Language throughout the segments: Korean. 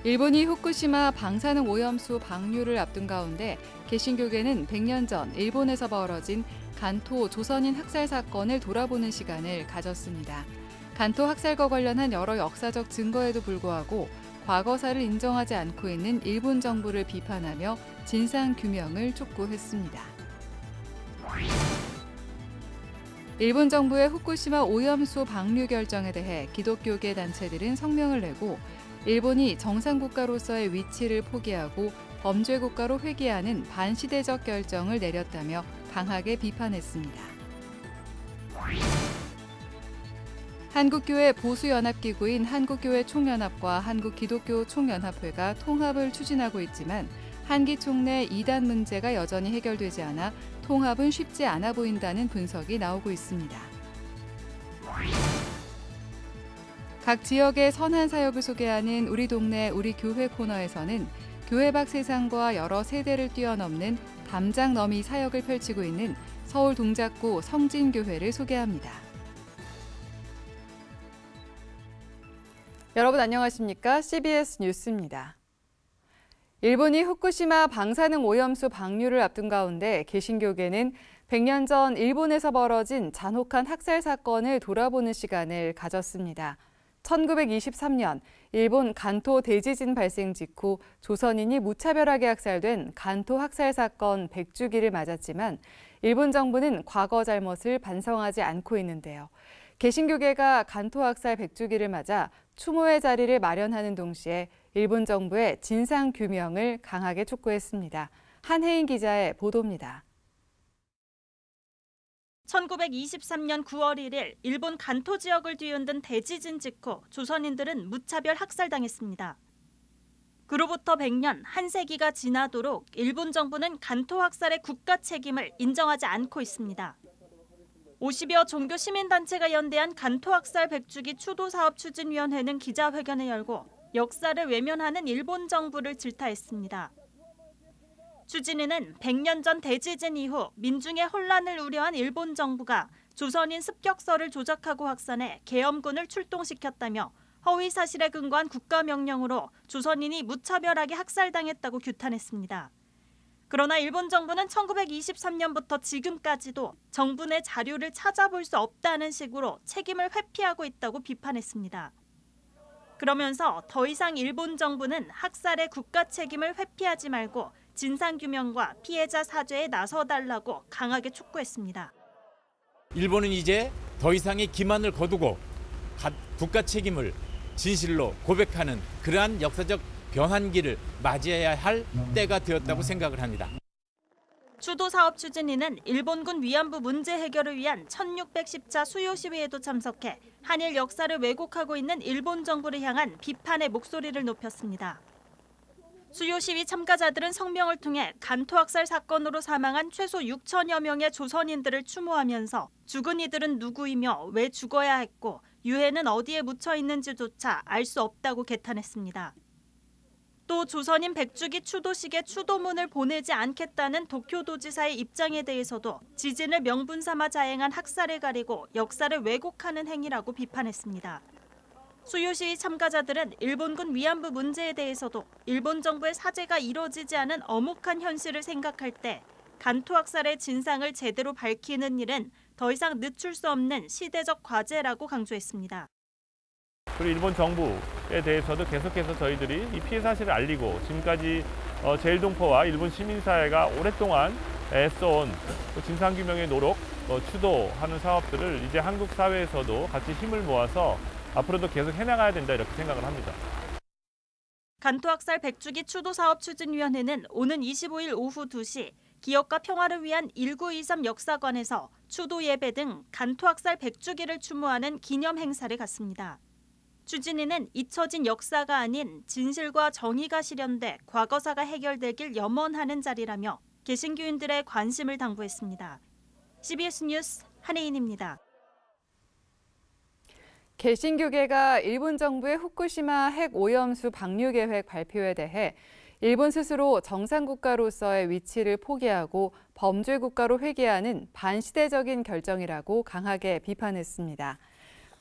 일본이 후쿠시마 방사능 오염수 방류를 앞둔 가운데 개신교계는 100년 전 일본에서 벌어진 간토 조선인 학살 사건을 돌아보는 시간을 가졌습니다. 간토 학살과 관련한 여러 역사적 증거에도 불구하고 과거사를 인정하지 않고 있는 일본 정부를 비판하며 진상 규명을 촉구했습니다. 일본 정부의 후쿠시마 오염수 방류 결정에 대해 기독교계 단체들은 성명을 내고 일본이 정상국가로서의 위치를 포기하고 범죄국가로 회귀하는 반시대적 결정을 내렸다며 강하게 비판했습니다. 한국교회 보수연합기구인 한국교회 총연합과 한국기독교 총연합회가 통합을 추진하고 있지만 한기총 내 이단 문제가 여전히 해결되지 않아 통합은 쉽지 않아 보인다는 분석이 나오고 있습니다. 각 지역의 선한 사역을 소개하는 우리 동네 우리 교회 코너에서는 교회 밖 세상과 여러 세대를 뛰어넘는 담장 너미 사역을 펼치고 있는 서울 동작구 성진교회를 소개합니다. 여러분 안녕하십니까? CBS 뉴스입니다. 일본이 후쿠시마 방사능 오염수 방류를 앞둔 가운데 개신교계는 100년 전 일본에서 벌어진 잔혹한 학살 사건을 돌아보는 시간을 가졌습니다. 1923년 일본 간토 대지진 발생 직후 조선인이 무차별하게 학살된 간토 학살 사건 100주기를 맞았지만 일본 정부는 과거 잘못을 반성하지 않고 있는데요. 개신교계가 간토 학살 100주기를 맞아 추모의 자리를 마련하는 동시에 일본 정부의 진상 규명을 강하게 촉구했습니다. 한혜인 기자의 보도입니다. 1923년 9월 1일 일본 간토 지역을 뒤흔든 대지진 직후 조선인들은 무차별 학살당했습니다. 그로부터 100년, 한 세기가 지나도록 일본 정부는 간토 학살의 국가 책임을 인정하지 않고 있습니다. 50여 종교 시민단체가 연대한 간토 학살 100주기 추도사업 추진위원회는 기자회견을 열고 역사를 외면하는 일본 정부를 질타했습니다. 추진위는 100년 전 대지진 이후 민중의 혼란을 우려한 일본 정부가 조선인 습격설을 조작하고 확산해 계엄군을 출동시켰다며 허위 사실에 근거한 국가명령으로 조선인이 무차별하게 학살당했다고 규탄했습니다. 그러나 일본 정부는 1923년부터 지금까지도 정부 내 자료를 찾아볼 수 없다는 식으로 책임을 회피하고 있다고 비판했습니다. 그러면서 더 이상 일본 정부는 학살의 국가 책임을 회피하지 말고 진상규명과 피해자 사죄에 나서달라고 강하게 촉구했습니다. 일본은 이제 더 이상의 기만을 거두고 국가 책임을 진실로 고백하는 그러한 역사적 변환기를 맞이해야 할 때가 되었다고 생각을 합니다. 추도사업 추진위는 일본군 위안부 문제 해결을 위한 1610차 수요 시위에도 참석해 한일 역사를 왜곡하고 있는 일본 정부를 향한 비판의 목소리를 높였습니다. 수요 시위 참가자들은 성명을 통해 간토 학살 사건으로 사망한 최소 6천여 명의 조선인들을 추모하면서 죽은 이들은 누구이며 왜 죽어야 했고 유해는 어디에 묻혀 있는지조차 알 수 없다고 개탄했습니다. 또 조선인 100주기 추도식에 추도문을 보내지 않겠다는 도쿄도지사의 입장에 대해서도 지진을 명분 삼아 자행한 학살을 가리고 역사를 왜곡하는 행위라고 비판했습니다. 수요 시위 참가자들은 일본군 위안부 문제에 대해서도 일본 정부의 사죄가 이뤄지지 않은 엄혹한 현실을 생각할 때 간토 학살의 진상을 제대로 밝히는 일은 더 이상 늦출 수 없는 시대적 과제라고 강조했습니다. 그리고 일본 정부에 대해서도 계속해서 저희들이 이 피해 사실을 알리고 지금까지 제일동포와 일본 시민사회가 오랫동안 애써온 진상규명의 노력, 추도하는 사업들을 이제 한국 사회에서도 같이 힘을 모아서 앞으로도 계속 해나가야 된다 이렇게 생각을 합니다. 간토 학살 100주기 추도사업 추진위원회는 오는 25일 오후 2시 기억과 평화를 위한 1923 역사관에서 추도 예배 등 간토 학살 100주기를 추모하는 기념 행사를 갖습니다. 추진위는 잊혀진 역사가 아닌 진실과 정의가 실현돼 과거사가 해결되길 염원하는 자리라며 개신교인들의 관심을 당부했습니다. CBS 뉴스 한혜인입니다. 개신교계가 일본 정부의 후쿠시마 핵 오염수 방류 계획 발표에 대해 일본 스스로 정상국가로서의 위치를 포기하고 범죄국가로 회귀하는 반시대적인 결정이라고 강하게 비판했습니다.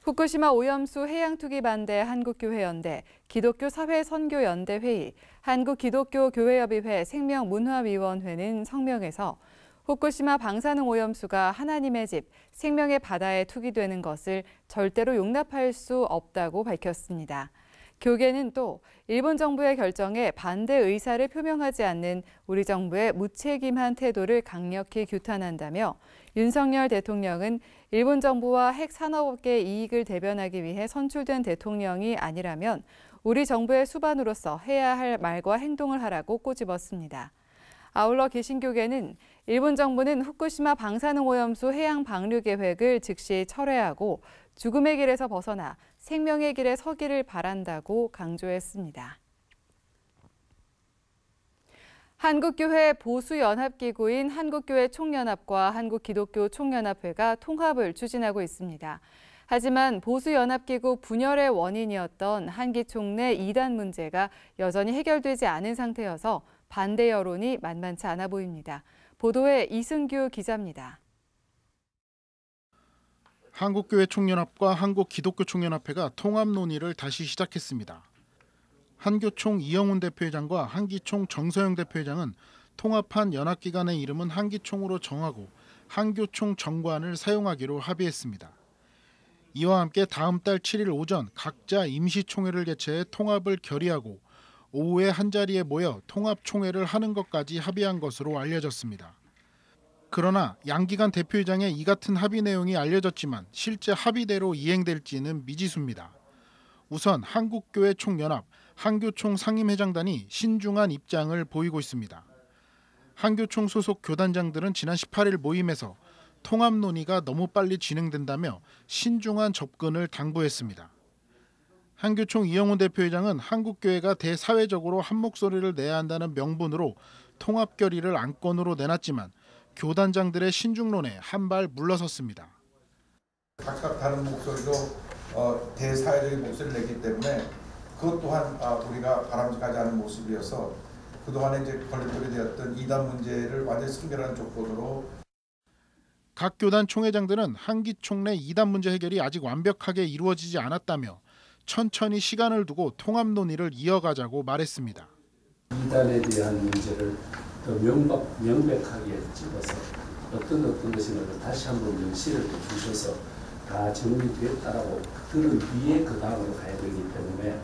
후쿠시마 오염수 해양투기 반대 한국교회연대, 기독교사회선교연대회의, 한국기독교교회협의회 생명문화위원회는 성명에서 후쿠시마 방사능 오염수가 하나님의 집, 생명의 바다에 투기되는 것을 절대로 용납할 수 없다고 밝혔습니다. 교계는 또 일본 정부의 결정에 반대 의사를 표명하지 않는 우리 정부의 무책임한 태도를 강력히 규탄한다며 윤석열 대통령은 일본 정부와 핵산업업계의 이익을 대변하기 위해 선출된 대통령이 아니라면 우리 정부의 수반으로서 해야 할 말과 행동을 하라고 꼬집었습니다. 아울러 개신교계는 일본 정부는 후쿠시마 방사능 오염수 해양 방류 계획을 즉시 철회하고 죽음의 길에서 벗어나 생명의 길에 서기를 바란다고 강조했습니다. 한국교회 보수연합기구인 한국교회 총연합과 한국기독교 총연합회가 통합을 추진하고 있습니다. 하지만 보수연합기구 분열의 원인이었던 한기총 내 이단 문제가 여전히 해결되지 않은 상태여서 반대 여론이 만만치 않아 보입니다. 보도에 이승규 기자입니다. 한국교회 총연합과 한국기독교 총연합회가 통합 논의를 다시 시작했습니다. 한교총 이영훈 대표회장과 한기총 정서영 대표회장은 통합한 연합기관의 이름은 한기총으로 정하고 한교총 정관을 사용하기로 합의했습니다. 이와 함께 다음 달 7일 오전 각자 임시총회를 개최해 통합을 결의하고 오후에 한자리에 모여 통합총회를 하는 것까지 합의한 것으로 알려졌습니다. 그러나 양기관 대표회장의 이 같은 합의 내용이 알려졌지만 실제 합의대로 이행될지는 미지수입니다. 우선 한국교회 총연합, 한교총 상임회장단이 신중한 입장을 보이고 있습니다. 한교총 소속 교단장들은 지난 18일 모임에서 통합 논의가 너무 빨리 진행된다며 신중한 접근을 당부했습니다. 한교총 이영훈 대표회장은 한국교회가 대사회적으로 한 목소리를 내야 한다는 명분으로 통합 결의를 안건으로 내놨지만 교단장들의 신중론에 한 발 물러섰습니다. 각각 다른 목소리로 대사회적인 목소리를 냈기 때문에 그것 또한 우리가 바람직하지 않은 모습이어서 그동안에 이제 걸림돌이 되었던 이단 문제를 완전히 승결하는 조건으로 각 교단 총회장들은 한기총 내 이단 문제 해결이 아직 완벽하게 이루어지지 않았다며 천천히 시간을 두고 통합 논의를 이어가자고 말했습니다. 이단에 대한 문제를 더 명백하게 집어서 어떤 것이든 다시 한번 명시를 해주셔서 다 정리되었다라고 들은 뒤에 그 다음으로 가야 되기 때문에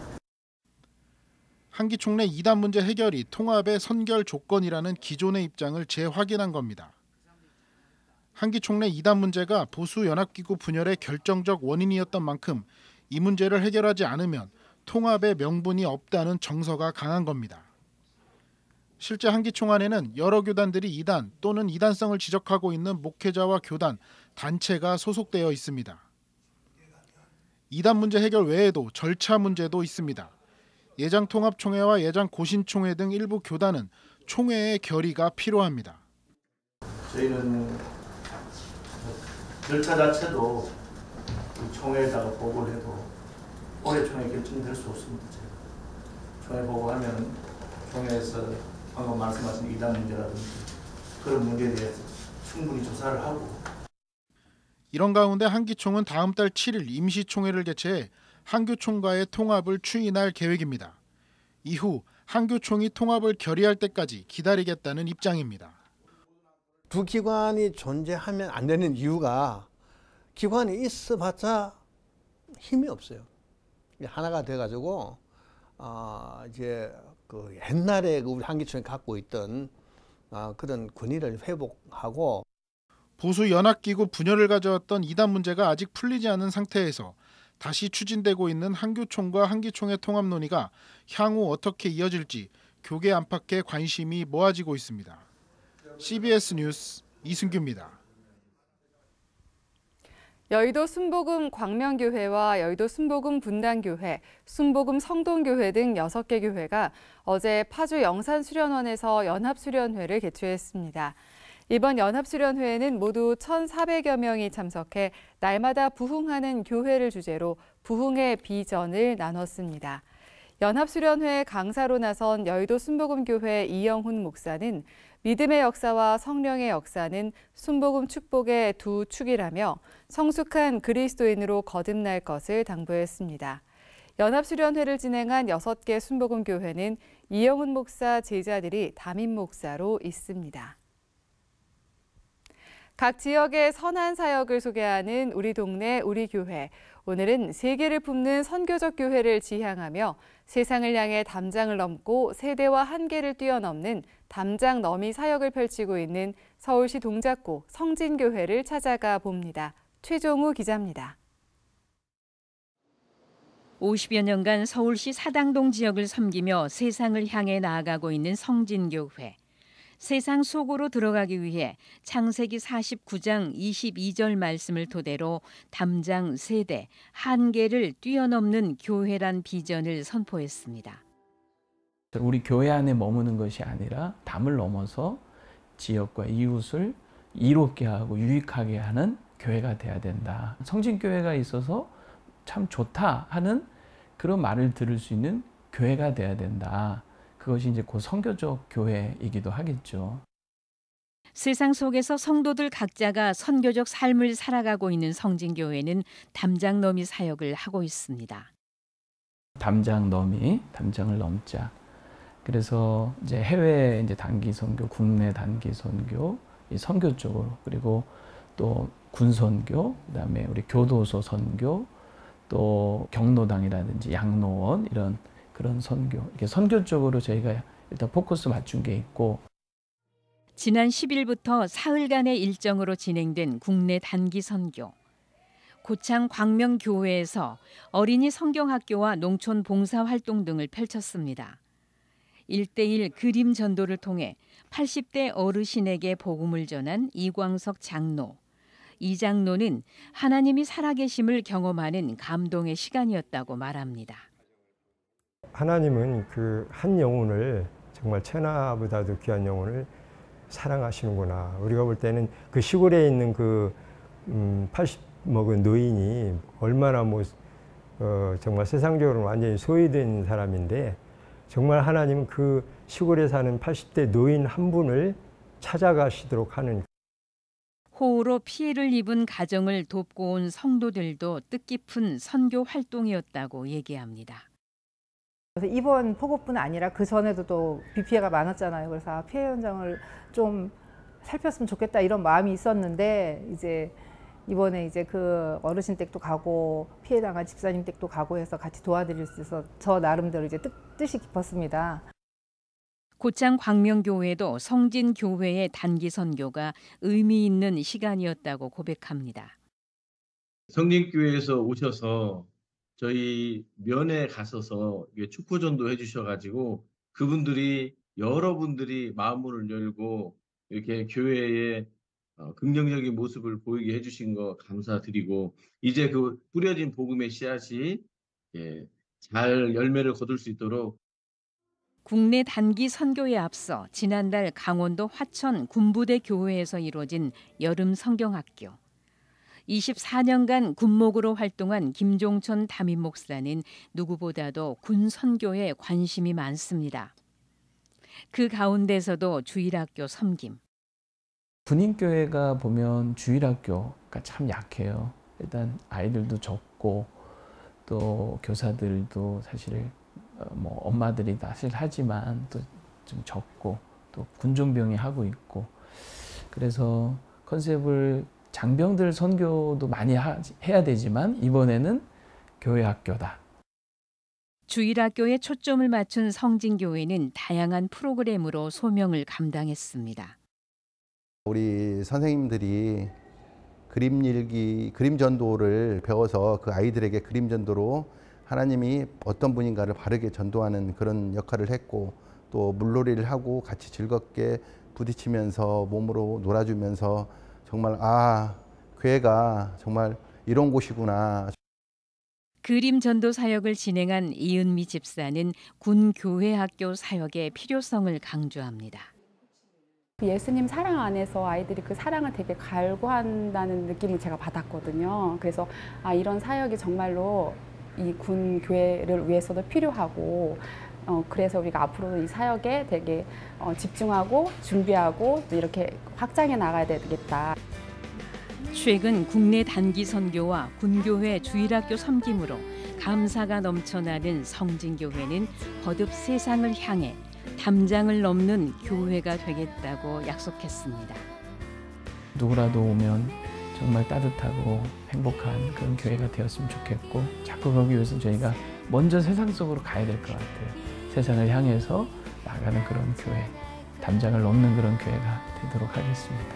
한기총 내 이단 문제 해결이 통합의 선결 조건이라는 기존의 입장을 재확인한 겁니다. 한기총 내 이단 문제가 보수연합기구 분열의 결정적 원인이었던 만큼 이 문제를 해결하지 않으면 통합의 명분이 없다는 정서가 강한 겁니다. 실제 한기총 안에는 여러 교단들이 이단 또는 이단성을 지적하고 있는 목회자와 교단, 단체가 소속되어 있습니다. 이단 문제 해결 외에도 절차 문제도 있습니다. 예장통합총회와 예장고신총회 등 일부 교단은 총회의 결의가 필요합니다. 저희는 절차 자체도 총회에다가 보고를 해도 올해 총회 결정될 수 없습니다. 총회 보고하면 총회에서 방금 말씀하신 이단 문제라든지 그런 문제에 대해서 충분히 조사를 하고 이런 가운데 한기총은 다음 달 7일 임시총회를 개최해 한교총과의 통합을 추인할 계획입니다. 이후 한교총이 통합을 결의할 때까지 기다리겠다는 입장입니다. 두 기관이 존재하면 안 되는 이유가 기관이 있어봤자 힘이 없어요. 하나가 돼가지고 이제 그 옛날에 우리 한기총이 갖고 있던 그런 권위를 회복하고 보수 연합기구 분열을 가져왔던 이단 문제가 아직 풀리지 않은 상태에서 다시 추진되고 있는 한교총과 한기총의 통합 논의가 향후 어떻게 이어질지 교계 안팎의 관심이 모아지고 있습니다. CBS 뉴스 이승규입니다. 여의도 순복음 광명교회와 여의도 순복음 분당교회, 순복음 성동교회 등 6개 교회가 어제 파주 영산수련원에서 연합수련회를 개최했습니다. 이번 연합수련회에는 모두 1,400여 명이 참석해 날마다 부흥하는 교회를 주제로 부흥의 비전을 나눴습니다. 연합수련회 강사로 나선 여의도 순복음교회 이영훈 목사는 믿음의 역사와 성령의 역사는 순복음 축복의 두 축이라며 성숙한 그리스도인으로 거듭날 것을 당부했습니다. 연합수련회를 진행한 6개 순복음교회는 이영훈 목사 제자들이 담임 목사로 있습니다. 각 지역의 선한 사역을 소개하는 우리 동네 우리 교회. 오늘은 세계를 품는 선교적 교회를 지향하며 세상을 향해 담장을 넘고 세대와 한계를 뛰어넘는 담장 너미 사역을 펼치고 있는 서울시 동작구 성진교회를 찾아가 봅니다. 최종우 기자입니다. 50여 년간 서울시 사당동 지역을 섬기며 세상을 향해 나아가고 있는 성진교회. 세상 속으로 들어가기 위해 창세기 49장 22절 말씀을 토대로 담장 세대, 한계를 뛰어넘는 교회란 비전을 선포했습니다. 우리 교회 안에 머무는 것이 아니라 담을 넘어서 지역과 이웃을 이롭게 하고 유익하게 하는 교회가 돼야 된다. 성진교회가 있어서 참 좋다 하는 그런 말을 들을 수 있는 교회가 돼야 된다. 그것이 이제 곧 선교적 교회이기도 하겠죠. 세상 속에서 성도들 각자가 선교적 삶을 살아가고 있는 성진교회는 담장 너미 사역을 하고 있습니다. 담장 너미, 담장을 넘자. 그래서 이제 해외 이제 단기 선교, 국내 단기 선교, 이 선교 쪽으로, 그리고 또 군 선교, 그다음에 우리 교도소 선교, 또 경로당이라든지 양로원 이런 그런 선교, 이렇게 선교 쪽으로 저희가 일단 포커스 맞춘 게 있고. 지난 10일부터 사흘간의 일정으로 진행된 국내 단기 선교. 고창 광명교회에서 어린이 성경학교와 농촌 봉사활동 등을 펼쳤습니다. 1:1 그림 전도를 통해 80대 어르신에게 복음을 전한 이광석 장로. 이 장로는 하나님이 살아계심을 경험하는 감동의 시간이었다고 말합니다. 하나님은 그 한 영혼을 정말 천하보다도 귀한 영혼을 사랑하시는구나. 우리가 볼 때는 그 시골에 있는 그 80 먹은 노인이 얼마나 정말 세상적으로 완전히 소외된 사람인데, 정말 하나님은 그 시골에 사는 80대 노인 한 분을 찾아가시도록 하는. 호우로 피해를 입은 가정을 돕고 온 성도들도 뜻깊은 선교 활동이었다고 얘기합니다. 그래서 이번 폭우뿐 아니라 그 전에도 또 비 피해가 많았잖아요. 그래서 피해 현장을 좀 살폈으면 좋겠다 이런 마음이 있었는데, 이제 이번에 이제 그 어르신 댁도 가고 피해 당한 집사님 댁도 가고 해서 같이 도와드릴 수 있어서 저 나름대로 이제 뜻이 깊었습니다. 고창 광명교회도 성진교회의 단기 선교가 의미 있는 시간이었다고 고백합니다. 성진교회에서 오셔서 저희 면에 가셔서 축구 전도 해주셔가지고 그분들이 여러분들이 마음문을 열고 이렇게 교회에 긍정적인 모습을 보이게 해주신 거 감사드리고, 이제 그 뿌려진 복음의 씨앗이 잘 열매를 거둘 수 있도록. 국내 단기 선교에 앞서 지난달 강원도 화천 군부대 교회에서 이루어진 여름 성경학교. 24년간 군목으로 활동한 김종천 담임 목사는 누구보다도 군 선교에 관심이 많습니다. 그 가운데서도 주일학교 섬김. 군인교회가 보면 주일학교가 참 약해요. 일단 아이들도 적고 또 교사들도 사실 엄마들이 사실 하지만 또 좀 적고 또 군종병이 하고 있고, 그래서 컨셉을 장병들 선교도 많이 해야 되지만 이번에는 교회 학교다. 주일학교에 초점을 맞춘 성진교회는 다양한 프로그램으로 소명을 감당했습니다. 우리 선생님들이 그림일기, 그림 전도를 배워서 그 아이들에게 그림 전도로 하나님이 어떤 분인가를 바르게 전도하는 그런 역할을 했고, 또 물놀이를 하고 같이 즐겁게 부딪히면서 몸으로 놀아주면서 정말 교회가 정말 이런 곳이구나. 그림 전도 사역을 진행한 이은미 집사는 군 교회 학교 사역의 필요성을 강조합니다. 예수님 사랑 안에서 아이들이 그 사랑을 되게 갈구한다는 느낌을 제가 받았거든요. 그래서 이런 사역이 정말로 이 군 교회를 위해서도 필요하고 그래서 우리가 앞으로 이 사역에 되게 집중하고 준비하고 또 이렇게 확장해 나가야 되겠다. 최근 국내 단기 선교와 군교회 주일학교 섬김으로 감사가 넘쳐나는 성진교회는 거듭 세상을 향해 담장을 넘는 교회가 되겠다고 약속했습니다. 누구라도 오면 정말 따뜻하고 행복한 그런 교회가 되었으면 좋겠고 자꾸 그러기 위해서 저희가 먼저 세상 속으로 가야 될 것 같아요. 세상을 향해서 나가는 그런 교회, 담장을 넘는 그런 교회가 되도록 하겠습니다.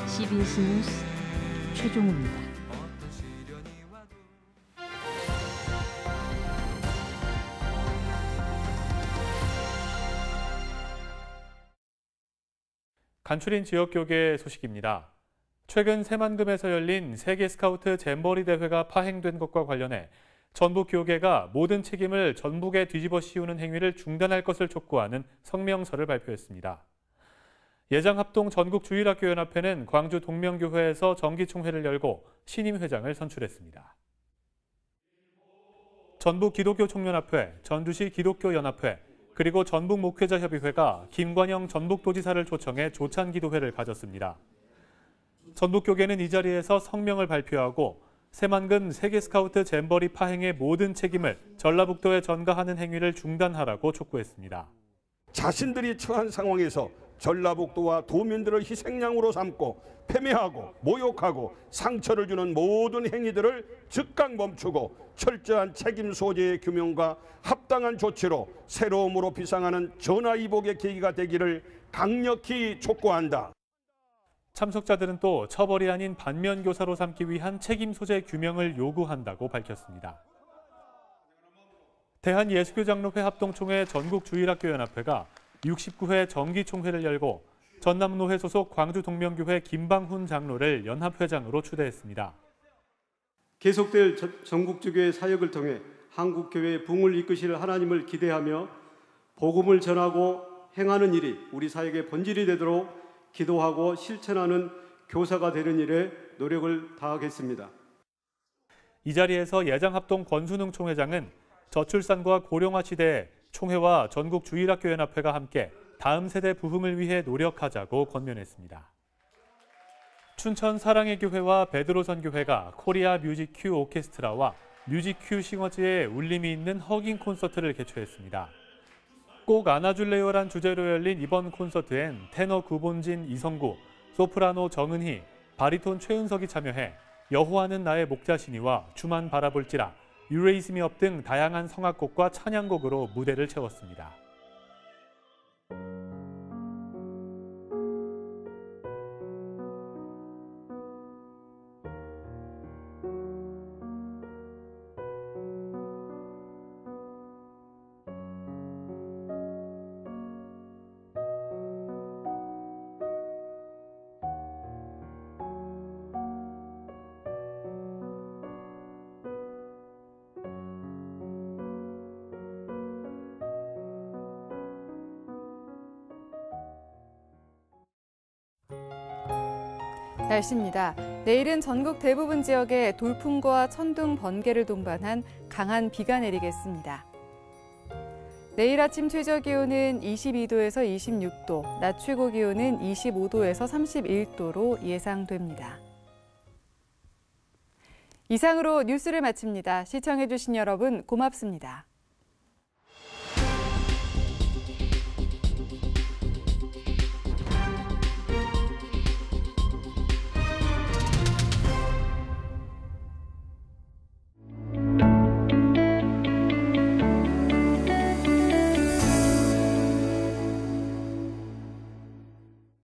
CBS 뉴스 최종우입니다. 간추린 지역교계 소식입니다. 최근 새만금에서 열린 세계 스카우트 잼버리 대회가 파행된 것과 관련해 전북 교계가 모든 책임을 전북에 뒤집어 씌우는 행위를 중단할 것을 촉구하는 성명서를 발표했습니다. 예장합동 전국주일학교연합회는 광주 동명교회에서 정기총회를 열고 신임 회장을 선출했습니다. 전북기독교총연합회, 전주시 기독교연합회, 그리고 전북목회자협의회가 김관영 전북도지사를 초청해 조찬기도회를 가졌습니다. 전북교계는 이 자리에서 성명을 발표하고 새만금 세계스카우트 잼버리 파행의 모든 책임을 전라북도에 전가하는 행위를 중단하라고 촉구했습니다. 자신들이 처한 상황에서 전라북도와 도민들을 희생양으로 삼고 패배하고 모욕하고 상처를 주는 모든 행위들을 즉각 멈추고 철저한 책임 소재의 규명과 합당한 조치로 새로움으로 비상하는 전화위복의 계기가 되기를 강력히 촉구한다. 참석자들은 또 처벌이 아닌 반면교사로 삼기 위한 책임 소재 규명을 요구한다고 밝혔습니다. 대한예수교장로회 합동총회 전국주일학교연합회가 69회 정기총회를 열고 전남노회 소속 광주동명교회 김방훈 장로를 연합회장으로 추대했습니다. 계속될 전국주교의 사역을 통해 한국교회의 부흥을 이끄실 하나님을 기대하며 복음을 전하고 행하는 일이 우리 사역의 본질이 되도록 기도하고 실천하는 교사가 되는 일에 노력을 다하겠습니다. 이 자리에서 예장합동 권순웅 총회장은 저출산과 고령화 시대에 총회와 전국주일학교연합회가 함께 다음 세대 부흥을 위해 노력하자고 권면했습니다. 춘천 사랑의 교회와 베드로 선교회가 코리아 뮤직 큐 오케스트라와 뮤직 큐 싱어즈의 울림이 있는 허깅 콘서트를 개최했습니다. 꼭 안아줄래요란 주제로 열린 이번 콘서트엔 테너 구본진 이성구, 소프라노 정은희, 바리톤 최은석이 참여해 여호와는 나의 목자시니와 주만 바라볼지라, You Raise Me Up 등 다양한 성악곡과 찬양곡으로 무대를 채웠습니다. 날씨입니다. 내일은 전국 대부분 지역에 돌풍과 천둥, 번개를 동반한 강한 비가 내리겠습니다. 내일 아침 최저 기온은 22도에서 26도, 낮 최고 기온은 25도에서 31도로 예상됩니다. 이상으로 뉴스를 마칩니다. 시청해주신 여러분 고맙습니다.